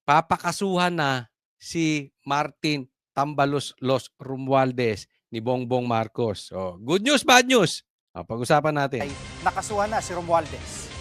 papakasuhan na si Martin Tambalos Los Romualdez ni Bongbong Marcos. Oh, good news, bad news? Pag-usapan natin. Ay nakasuhan na si Romualdez.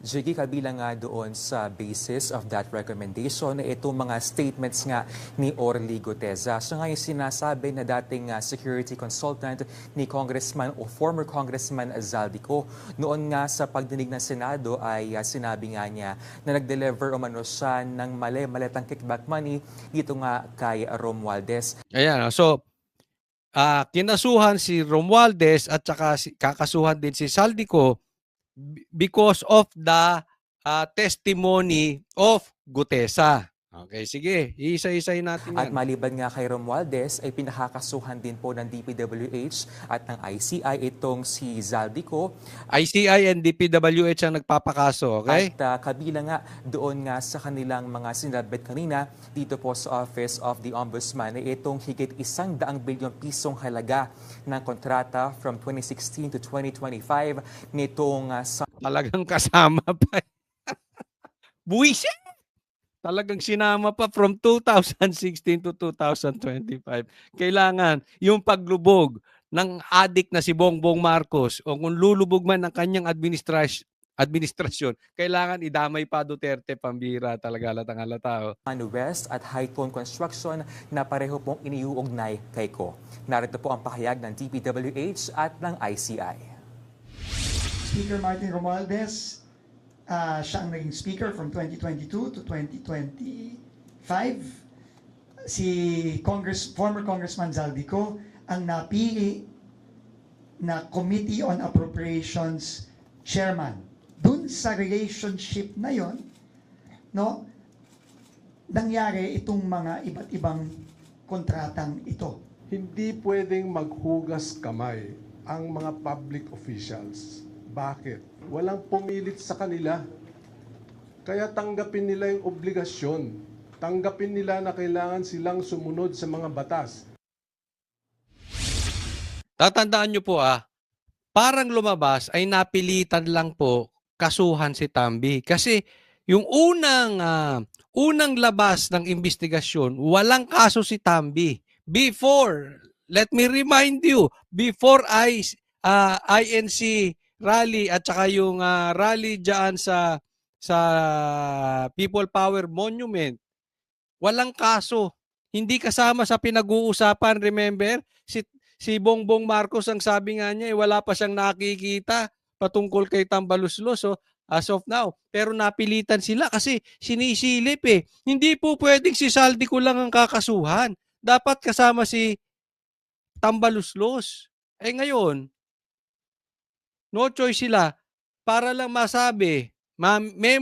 Jiggy, kabilang nga doon sa basis of that recommendation na itong mga statements nga ni Orly Guteza. So ngayon sinasabi na dating security consultant ni Congressman o former Congressman Zaldico, noon nga sa pagdinig ng Senado ay sinabi nga niya na nag-deliver umano siya ng maletang kickback money dito nga kay Romualdez. Ayan, so kinasuhan si Romualdez at saka kakasuhan din si Zaldico because of the testimony of Gutesa. Okay, sige. Isa-isahin natin yan. At maliban nga kay Romualdez, ay pinakakasuhan din po ng DPWH at ng ICI itong si Zaldico. ICI and DPWH ang nagpapakaso, okay? At kabilang nga doon nga sa kanilang mga sinabit kanina dito po sa Office of the Ombudsman ay itong higit 100 bilyong pisong halaga ng kontrata from 2016 to 2025 nitong talagang kasama pa. Buwisit! Talagang sinama pa from 2016 to 2025. Kailangan yung paglubog ng adik na si Bongbong Marcos o kung lulubog man ang kanyang administrasyon, kailangan idamay pa Duterte, pambira talaga, halatang halata. West at High Tone Construction na pareho pong iniuugnay kay Ko. Narito po ang pahayag ng DPWH at ng ICI. Speaker Martin Romualdez, siya ang naging speaker from 2022 to 2025. Si former Congressman Zaldico ang napili na Committee on Appropriations Chairman. Dun sa relationship na yon, no, nangyari itong mga iba't ibang kontratang ito. Hindi pwedeng maghugas kamay ang mga public officials. Bakit? Walang pumilit sa kanila. Kaya tanggapin nila yung obligasyon. Tanggapin nila na kailangan silang sumunod sa mga batas. Tatandaan nyo po parang lumabas ay napilitan lang po kasuhan si Tambi. Kasi yung unang labas ng investigasyon, walang kaso si Tambi. Before, let me remind you, before INC rally at saka yung rally dyan sa People Power Monument, walang kaso. Hindi kasama sa pinag-uusapan, remember? Si Bongbong Marcos ang sabi nga niya, wala pa siyang nakikita patungkol kay Tambaluslos as of now. Pero napilitan sila kasi sinisilip Hindi po pwedeng si Zaldico lang ang kakasuhan. Dapat kasama si Tambaluslos. Ngayon, no choice sila para lang masabi, may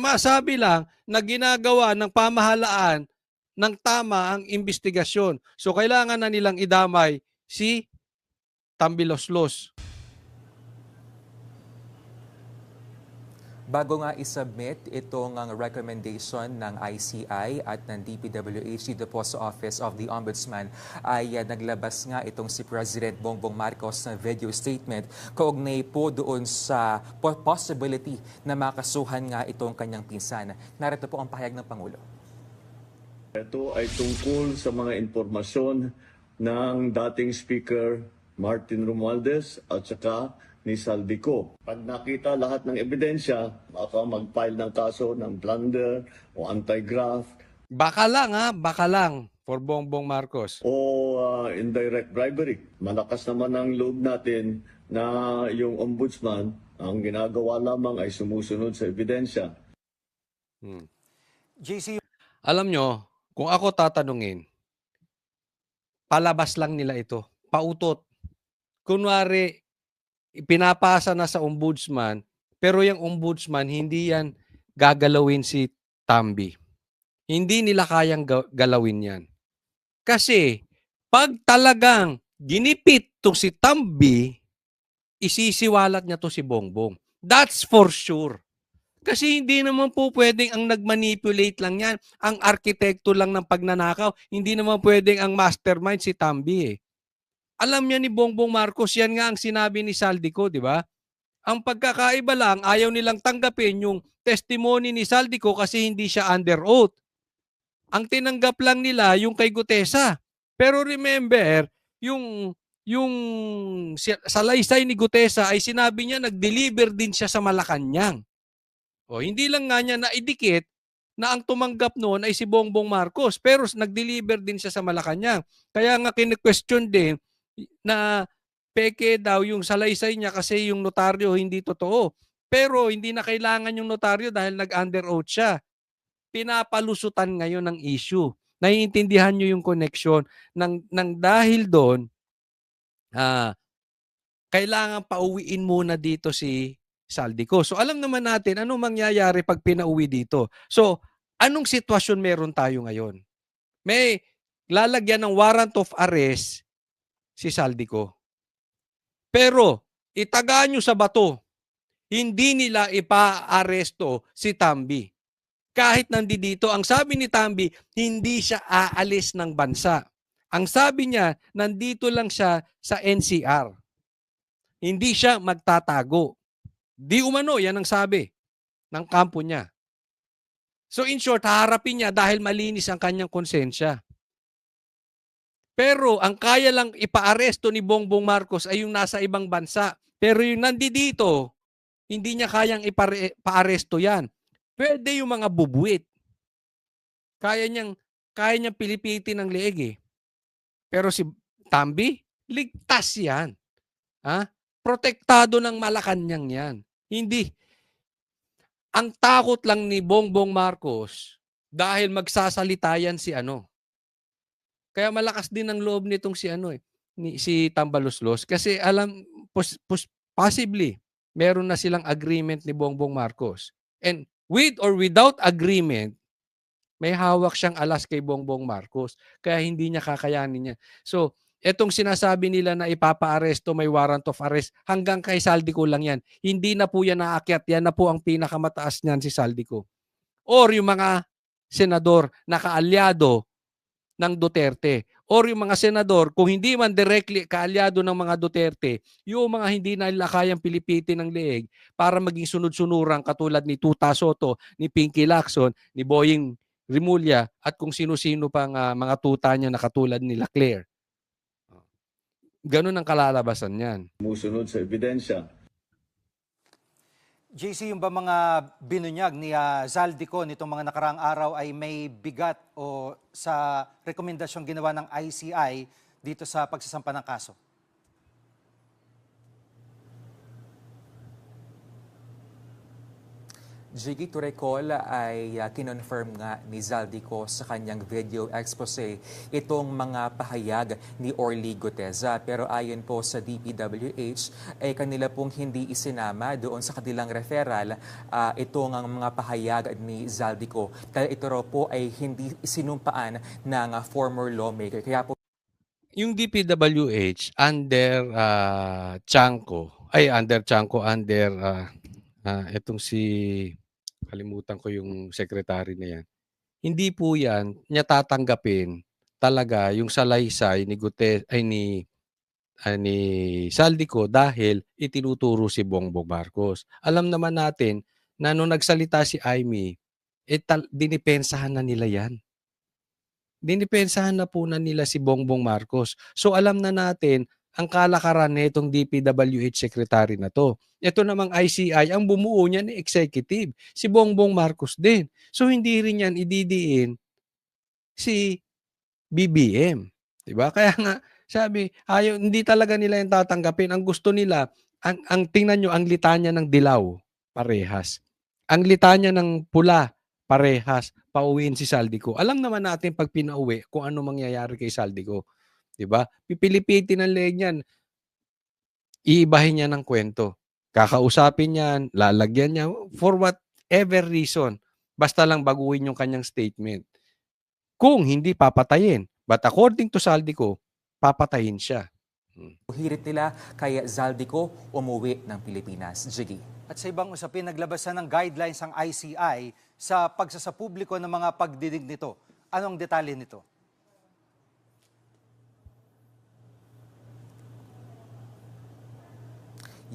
masabi lang na ginagawa ng pamahalaan ng tama ang investigasyon. So kailangan na nilang idamay si Tambiloslos. Bago nga isubmit itong recommendation ng ICI at ng DPWH dito po sa Office of the Ombudsman ay naglabas nga itong si President Bongbong Marcos na video statement kaugnay po doon sa possibility na makasuhan nga itong kanyang pinsan. Narito po ang pahayag ng Pangulo. Ito ay tungkol sa mga impormasyon ng dating Speaker Martin Romualdez at saka ni Zaldico. Pag nakita lahat ng ebidensya, baka mag-file ng kaso ng plunder o anti-graft. Baka lang for Bongbong Marcos. O indirect bribery. Malakas naman ang loob natin na yung ombudsman, ang ginagawa lamang ay sumusunod sa ebidensya. JC, alam nyo, kung ako tatanungin, palabas lang nila ito. Pautot. Kunwari, pinapasa na sa ombudsman, pero yung ombudsman, hindi yan gagalawin si Tambi. Hindi nila kayang galawin yan. Kasi, pag talagang ginipit to si Tambi, isisiwalat niya to si Bongbong. That's for sure. Kasi hindi naman po pwedeng ang nagmanipulate lang yan. Ang arkitekto lang ng pagnanakaw. Hindi naman pwedeng ang mastermind si Tambi Alam niya ni Bongbong Marcos, yan nga ang sinabi ni Zaldico, di ba? Ang pagkakaiba lang, ayaw nilang tanggapin yung testimony ni Saldico kasi hindi siya under oath. Ang tinanggap lang nila yung kay Gutesa. Pero remember, yung salaysay ni Gutesa ay sinabi niya nag-deliver din siya sa Malacanang. O hindi lang nga niya naidikit na ang tumanggap noon ay si Bongbong Marcos, pero nag-deliver din siya sa Malacanang. Kaya nga kine-question din na peke daw yung salaysay niya kasi yung notaryo hindi totoo. Pero hindi na kailangan yung notaryo dahil nag-under oath siya. Pinapalusutan ngayon ng issue. Naiintindihan nyo yung connection ng dahil doon, kailangan pauwiin muna dito si Saldico. So alam naman natin anong mangyayari pag pinauwi dito. So anong sitwasyon meron tayo ngayon? May lalagyan ng warrant of arrest si Saldico. Pero itagaan nyo sa bato, hindi nila ipa-aresto si Tambi. Kahit nandito, ang sabi ni Tambi, hindi siya aalis ng bansa. Ang sabi niya, nandito lang siya sa NCR. Hindi siya magtatago. Di umano, yan ang sabi ng kampo niya. So in short, haharapin niya dahil malinis ang kanyang konsensya. Pero ang kaya lang ipa-aresto ni Bongbong Marcos ay yung nasa ibang bansa. Pero yung nandito, hindi niya kayang ipa-aresto yan. Pwede yung mga bubuit. Kaya niyang pilipitin ng leeg eh. Pero si Tambi, ligtas yan. Ha? Protektado ng Malacanang yan. Hindi. Ang takot lang ni Bongbong Marcos dahil magsasalita yan si ano. Kaya malakas din ang loob nitong si Tambaloslos kasi possibly meron na silang agreement ni Bongbong Marcos. And with or without agreement, may hawak siyang alas kay Bongbong Marcos. Kaya hindi niya kakayanin niya. So, etong sinasabi nila na ipapa-aresto, may warrant of arrest, hanggang kay Saldico lang yan. Hindi na po yan naakyat. Yan na po ang pinakamataas niyan si Saldico. Or yung mga senador na kaalyado ng Duterte. Or yung mga senador, kung hindi man directly kaalyado ng mga Duterte, yung mga hindi nila kayang pilipitin ng leeg para maging sunod-sunurang katulad ni Tuta Soto, ni Pinky Lacson, ni Boying Rimulya, at kung sino-sino pang mga tuta niya na katulad nila Claire. Ganun ang kalalabasan niyan. Musunod sa ebidensya. JC, yung ba mga binunyag ni Zaldico nitong mga nakaraang araw ay may bigat o sa rekomendasyong ginawa ng ICI dito sa pagsasampa ng kaso? Jiggy, to recall ay kinonfirm nga ni Zaldico sa kanyang video expose itong mga pahayag ni Orly Guteza. Pero ayon po sa DPWH ay kanila pong hindi isinama doon sa kanilang referral itong ang mga pahayag ni Zaldico. Dahil ito raw po ay hindi isinumpaan ng former lawmaker. Kaya po Yung DPWH under itong si kalimutan ko yung secretary na yan. Hindi po yan niya tatanggapin talaga yung salaysay ni Saldico dahil itinuturo si Bongbong Marcos. Alam naman natin na nung nagsalita si Amy, dinipensahan na nila yan. Dinipensahan na po na nila si Bongbong Marcos. So alam na natin ang kalakaran nitong DPWH secretary na to. Ito namang ICI, ang bumuo niya ni executive, si Bongbong Marcos din. So hindi rin yan ididiin si BBM. Diba? Kaya nga, sabi, hindi talaga nila yung tatanggapin. Ang gusto nila, ang tingnan nyo, ang litanya ng dilaw, parehas. Ang litanya ng pula, parehas. Pauwiin si Saldico. Alam naman natin pag pinauwi kung ano mangyayari kay Saldico. Diba? Pipilipitin ang leeg niyan. Iibahin niya ng kwento. Kakausapin niyan, lalagyan niya, for whatever reason. Basta lang baguhin yung kanyang statement. Kung hindi papatayin. But according to Saldico, papatayin siya. hirit nila kaya Zaldico umuwi ng Pilipinas. Jiggy. At sa ibang usapin, naglabas na ng guidelines ang ICI sa pagsasapubliko ng mga pagdinig nito. Anong detalye nito?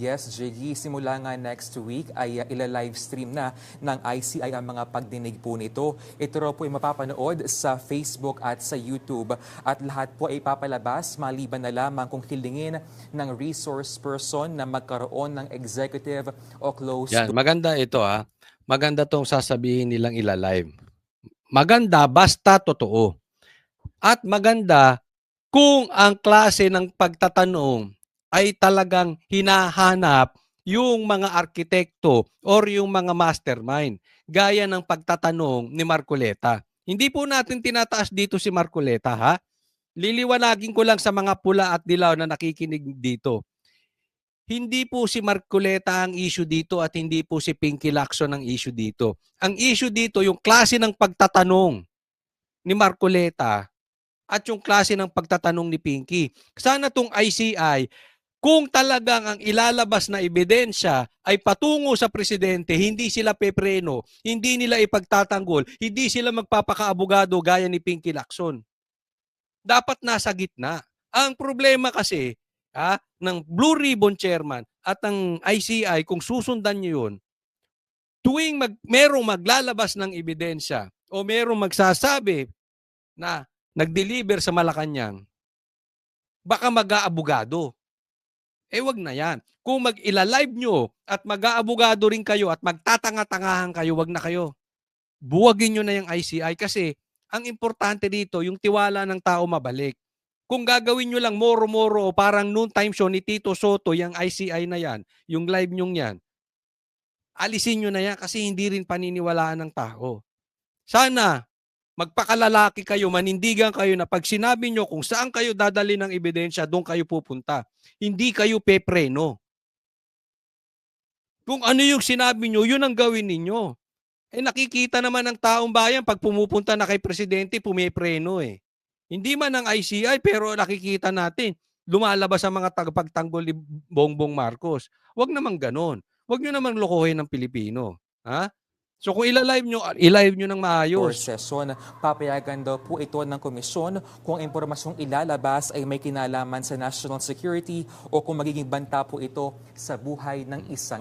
Yes, Jiggy, simula nga next week ay ila-live stream na ng ICI ang mga pagdinig po nito. Ito raw po ay mapapanood sa Facebook at sa YouTube at lahat po ay papalabas maliban na lamang kung hilingin ng resource person na magkaroon ng executive o close Yan, maganda ito ha. Maganda tong sasabihin nilang ila-live. Maganda basta totoo. At maganda kung ang klase ng pagtatanong ay talagang hinahanap yung mga arkitekto or yung mga mastermind, gaya ng pagtatanong ni Marcoleta. Hindi po natin tinataas dito si Marcoleta, ha? Liliwanagin ko lang sa mga pula at dilaw na nakikinig dito. Hindi po si Marcoleta ang issue dito at hindi po si Pinky Lacson ang issue dito. Ang issue dito, yung klase ng pagtatanong ni Marcoleta at yung klase ng pagtatanong ni Pinky. Sana tong ICI, kung talagang ang ilalabas na ebidensya ay patungo sa presidente, hindi sila pepreno, hindi nila ipagtatanggol, hindi sila magpapakaabogado gaya ni Pinky Lacson. Dapat nasa gitna. Ang problema kasi ng Blue Ribbon Chairman at ng ICI, kung susundan nyo yun, tuwing merong maglalabas ng ebidensya o merong magsasabi na nag-deliver sa Malacanang, baka mag-aabogado. Wag na yan. Kung mag-ila-live nyo at mag-aabogado rin kayo at magtatanga-tangahan kayo, wag na kayo. Buwagin nyo na yung ICI kasi ang importante dito, yung tiwala ng tao mabalik. Kung gagawin nyo lang moro-moro o parang noon time show ni Tito Soto, yung ICI na yan, yung live nyo yan, alisin nyo na yan kasi hindi rin paniniwalaan ng tao. Sana magpakalalaki kayo, manindigan kayo na pag sinabi nyo kung saan kayo dadali ng ebidensya, doon kayo pupunta. Hindi kayo pepreno. Kung ano yung sinabi nyo, yun ang gawin ninyo. Nakikita naman ng taong bayan pag pumupunta na kay presidente, pumepreno eh. Hindi man ang ICI, pero nakikita natin, lumalabas ang mga tagapagtanggol ni Bongbong Marcos. Huwag naman ganon. Huwag nyo naman lokohin ng Pilipino. Ha? So kung ilalive nyo ng or maayos. session. Papayagan daw po ito ng komisyon kung impormasyong ilalabas ay may kinalaman sa national security o kung magiging banta po ito sa buhay ng isang